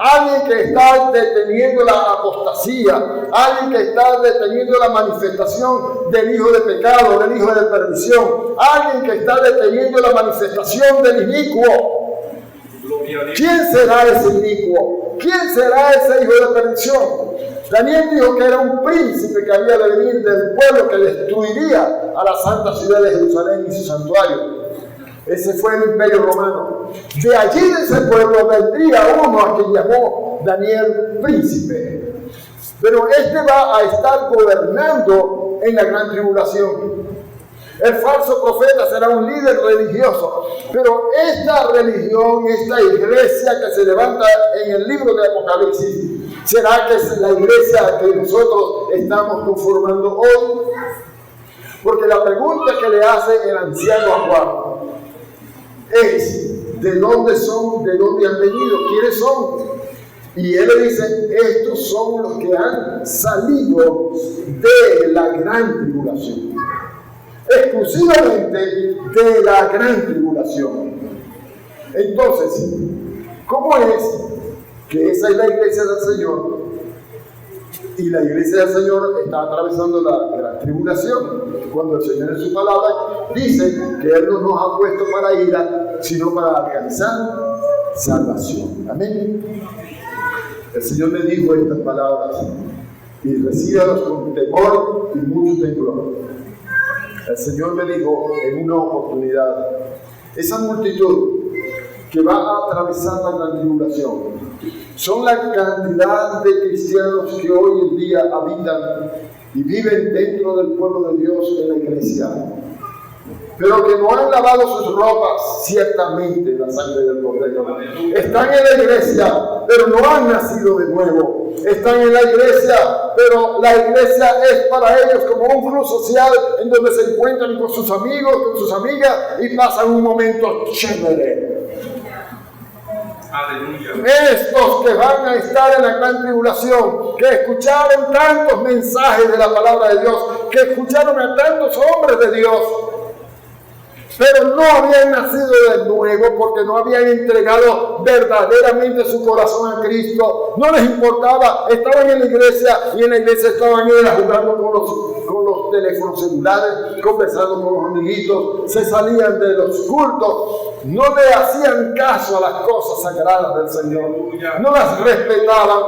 Alguien que está deteniendo la apostasía, alguien que está deteniendo la manifestación del hijo de pecado, del hijo de perdición, alguien que está deteniendo la manifestación del inicuo. ¿Quién será ese inicuo? ¿Quién será ese hijo de perdición? Daniel dijo que era un príncipe que había de venir del pueblo que destruiría a la santa ciudad de Jerusalén y su santuario. Ese fue el imperio romano. De allí, de ese pueblo, vendría uno a quien llamó Daniel príncipe. Pero este va a estar gobernando en la gran tribulación. El falso profeta será un líder religioso. Pero esta religión, esta iglesia que se levanta en el libro de Apocalipsis, ¿será que es la iglesia que nosotros estamos conformando hoy? Porque la pregunta que le hace el anciano a Juan es: ¿de dónde son? ¿De dónde han venido? ¿Quiénes son? Y él le dice: estos son los que han salido de la gran tribulación. Exclusivamente de la gran tribulación. Entonces, ¿cómo es que esa es la iglesia del Señor? Y la iglesia del Señor está atravesando la gran tribulación. Cuando el Señor en su palabra dice que Él no nos ha puesto para ira, sino para alcanzar salvación. Amén. El Señor me dijo estas palabras: y recíbalos con temor y mucho temblor. El Señor me dijo en una oportunidad: esa multitud que va a atravesar la gran tribulación son la cantidad de cristianos que hoy en día habitan y viven dentro del pueblo de Dios en la iglesia, pero que no han lavado sus ropas ciertamente en la sangre del Cordero. Están en la iglesia, pero no han nacido de nuevo. Están en la iglesia, pero la iglesia es para ellos como un club social en donde se encuentran con sus amigos, con sus amigas y pasan un momento chévere. Aleluya. Estos que van a estar en la gran tribulación, que escucharon tantos mensajes de la palabra de Dios, que escucharon a tantos hombres de Dios, pero no habían nacido de nuevo porque no habían entregado verdaderamente su corazón a Cristo. No les importaba, estaban en la iglesia y en la iglesia estaban jugando con los los teléfonos celulares, conversando con los amiguitos, se salían de los cultos, no le hacían caso a las cosas sagradas del Señor, no las respetaban.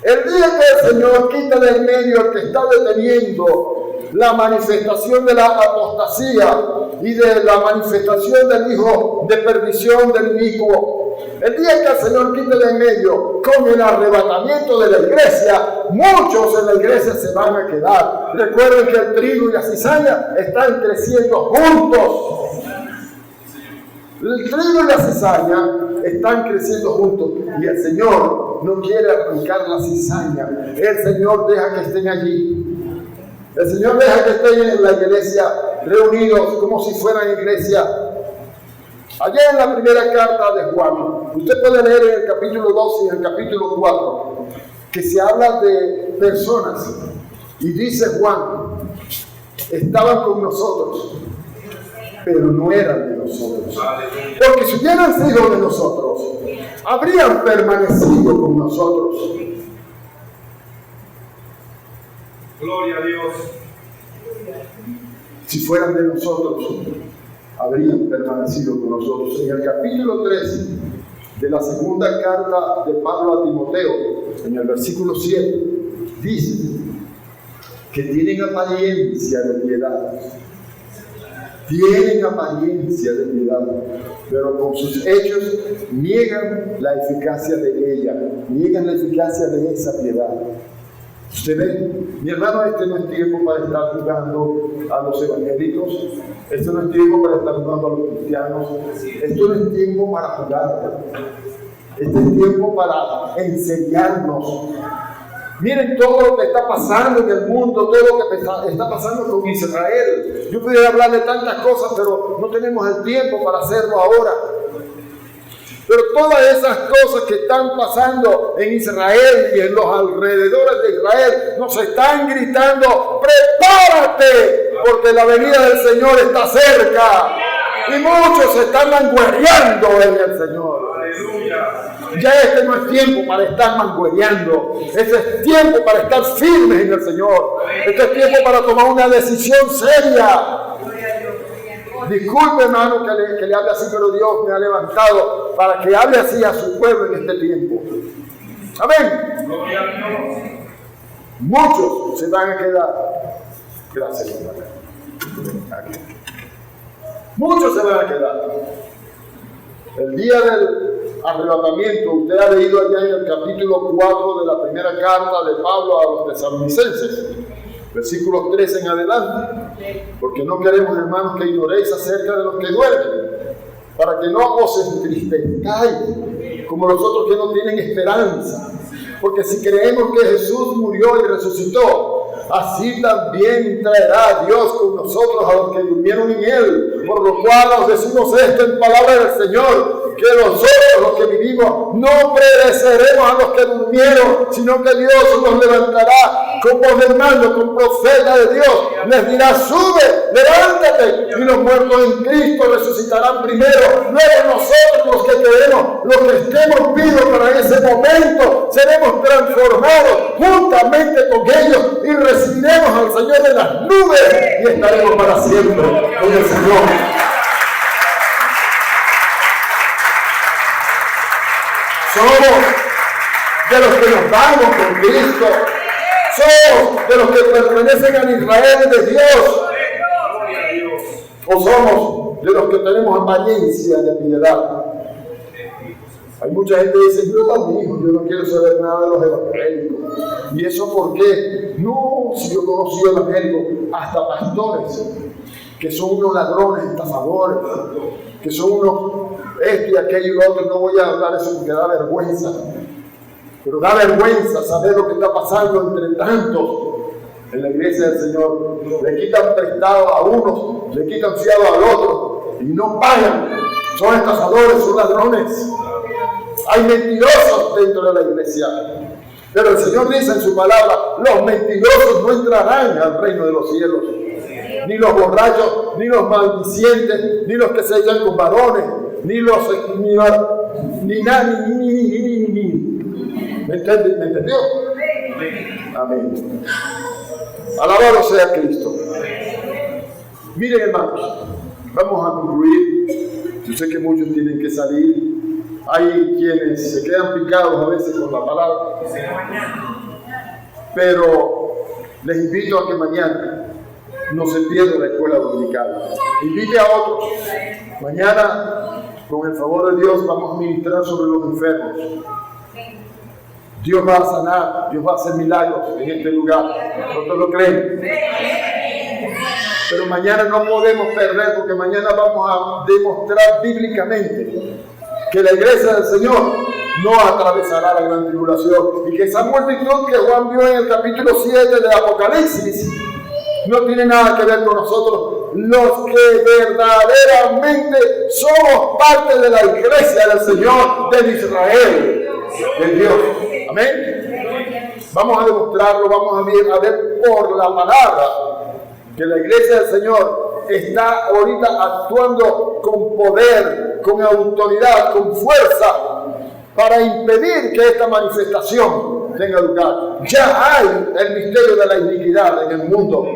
El día que el Señor quita del medio el que está deteniendo la manifestación de la apostasía y de la manifestación del hijo de perdición del inicuo, el día que el Señor quite de en medio con el arrebatamiento de la iglesia, muchos en la iglesia se van a quedar. Recuerden que el trigo y la cizaña están creciendo juntos. El trigo y la cizaña están creciendo juntos y el Señor no quiere arrancar la cizaña. El Señor deja que estén allí. El Señor deja que estén en la iglesia reunidos como si fueran iglesia. Allá en la primera carta de Juan, usted puede leer en el capítulo 2 y en el capítulo 4 que se habla de personas y dice Juan, estaban con nosotros, pero no eran de nosotros. Porque si hubieran sido de nosotros, habrían permanecido con nosotros. Gloria a Dios. Si fueran de nosotros, habrían permanecido con nosotros. En el capítulo 3 de la segunda carta de Pablo a Timoteo, en el versículo 7, dice que tienen apariencia de piedad. Tienen apariencia de piedad, pero con sus hechos niegan la eficacia de ella, niegan la eficacia de esa piedad. Usted ve, mi hermano, este no es tiempo para estar jugando a los evangélicos, este no es tiempo para estar jugando a los cristianos, esto no es tiempo para jugar, este es tiempo para enseñarnos. Miren todo lo que está pasando en el mundo, todo lo que está pasando con Israel. Yo pudiera hablar de tantas cosas, pero no tenemos el tiempo para hacerlo ahora. Pero todas esas cosas que están pasando en Israel y en los alrededores de Israel nos están gritando: ¡prepárate! Porque la venida del Señor está cerca. Y muchos se están manguereando en el Señor. Ya este no es tiempo para estar manguereando. Este es tiempo para estar firmes en el Señor. Este es tiempo para tomar una decisión seria. Disculpe, hermano, que le hable así, pero Dios me ha levantado para que hable así a su pueblo en este tiempo. Amén. Muchos se van a quedar. Gracias, hermano. Muchos se van a quedar. El día del arrebatamiento, usted ha leído allá en el capítulo 4 de la primera carta de Pablo a los tesalonicenses, versículos 3 en adelante, porque no queremos, hermanos, que ignoréis acerca de los que duermen, para que no os entristezcáis como los otros que no tienen esperanza. Porque si creemos que Jesús murió y resucitó, así también traerá Dios con nosotros a los que durmieron en Él. Por lo cual os decimos esto en palabra del Señor, que nosotros los que vivimos no pereceremos a los que durmieron, sino que Dios nos levantará con voz de mando, con profeta de Dios. Les dirá: sube, levántate, y los muertos en Cristo resucitarán primero. Luego nosotros, los que queremos, los que estemos vivos para ese momento, seremos transformados juntamente con ellos y recibiremos al Señor en las nubes y estaremos para siempre con el Señor. Somos de los que nos vamos con Cristo. Somos de los que pertenecen al Israel de Dios. O somos de los que tenemos apariencia de piedad. Hay mucha gente que dice: yo no quiero saber nada de los evangélicos. ¿Y eso por qué? No, si yo conocí evangélicos, hasta pastores, que son unos ladrones, estafadores, que son unos esto y aquello y lo otro. No voy a hablar de eso porque da vergüenza. Pero da vergüenza saber lo que está pasando entre tantos en la iglesia del Señor. Le quitan prestado a unos, le quitan fiado al otro y no pagan. Son estafadores, son ladrones. Hay mentirosos dentro de la iglesia. Pero el Señor dice en su palabra: los mentirosos no entrarán al reino de los cielos. Ni los borrachos, ni los maldicientes, ni los que se echan con varones, ni los ¿Me entendió? Amén. Alabado sea Cristo. Miren, hermanos, vamos a concluir. Yo sé que muchos tienen que salir. Hay quienes se quedan picados a veces con la palabra. Pero les invito a que mañana no se pierda la escuela dominical. Invite a otros. Mañana, con el favor de Dios, vamos a ministrar sobre los enfermos. Dios va a sanar, Dios va a hacer milagros en este lugar. ¿Nosotros lo creen? Pero mañana no podemos perder, porque mañana vamos a demostrar bíblicamente que la iglesia del Señor no atravesará la gran tribulación, y que esa multitud que Juan vio en el capítulo 7 de Apocalipsis no tiene nada que ver con nosotros, los que verdaderamente somos parte de la iglesia del Señor, de Israel, de Dios. Amén. Vamos a demostrarlo, vamos a ver por la palabra que la iglesia del Señor está ahorita actuando con poder, con autoridad, con fuerza, para impedir que esta manifestación tenga lugar. Ya hay el misterio de la iniquidad en el mundo.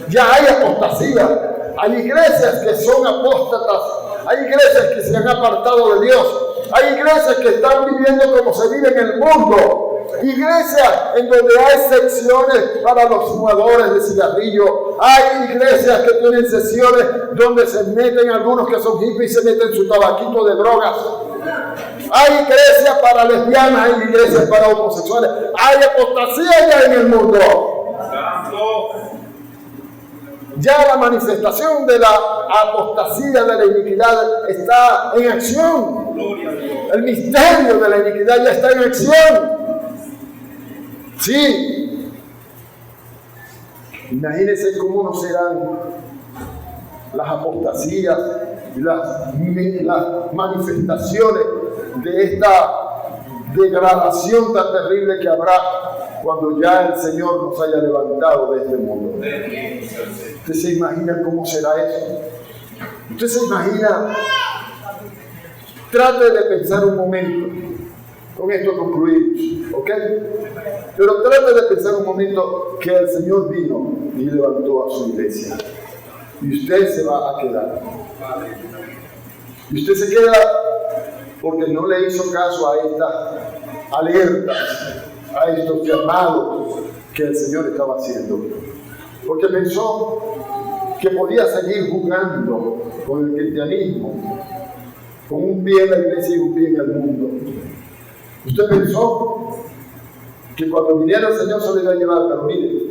Ya hay apostasía. Hay iglesias que son apóstatas. Hay iglesias que se han apartado de Dios. Hay iglesias que están viviendo como se vive en el mundo. Iglesias en donde hay secciones para los fumadores de cigarrillo. Hay iglesias que tienen sesiones donde se meten algunos que son hippies y se meten su tabaquito de drogas. Hay iglesias para lesbianas, hay iglesias para homosexuales. Hay apostasía ya en el mundo. Ya la manifestación de la apostasía, de la iniquidad está en acción. El misterio de la iniquidad ya está en acción. Sí. Imagínense cómo no serán las apostasías y las manifestaciones de esta degradación tan terrible que habrá cuando ya el Señor nos haya levantado de este mundo. ¿Usted se imagina cómo será eso? ¿Usted se imagina? Trate de pensar un momento. Con esto concluimos, ¿ok? Pero trate de pensar un momento que el Señor vino y levantó a su iglesia. Y usted se va a quedar. Y usted se queda porque no le hizo caso a estas alertas, a estos llamados que el Señor estaba haciendo. Porque pensó que podía seguir jugando con el cristianismo, con un pie en la iglesia y un pie en el mundo. Usted pensó que cuando viniera el Señor se le iba a llevar, pero mire,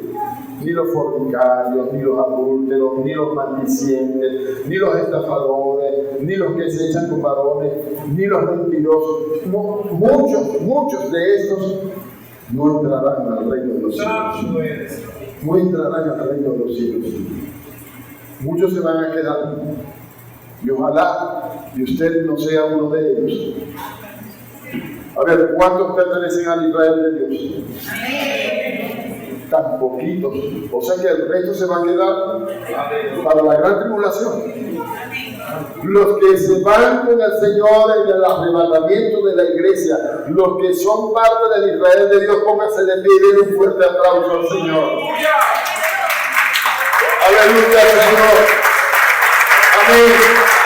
ni los fornicarios, ni los adúlteros, ni los maldicientes, ni los estafadores, ni los que se echan con varones, ni los mentirosos, no, muchos de estos no entrarán al reino de los cielos. No entrarán al reino de los cielos. Muchos se van a quedar. Y ojalá y usted no sea uno de ellos. A ver, ¿cuántos pertenecen al Israel de Dios? Tan poquitos. O sea que el resto se va a quedar para la gran tribulación. Los que se van con el Señor en el arrebatamiento de la iglesia, los que son parte del Israel de Dios, pónganse de pie y den un fuerte aplauso al Señor. Aleluya al Señor. Amén.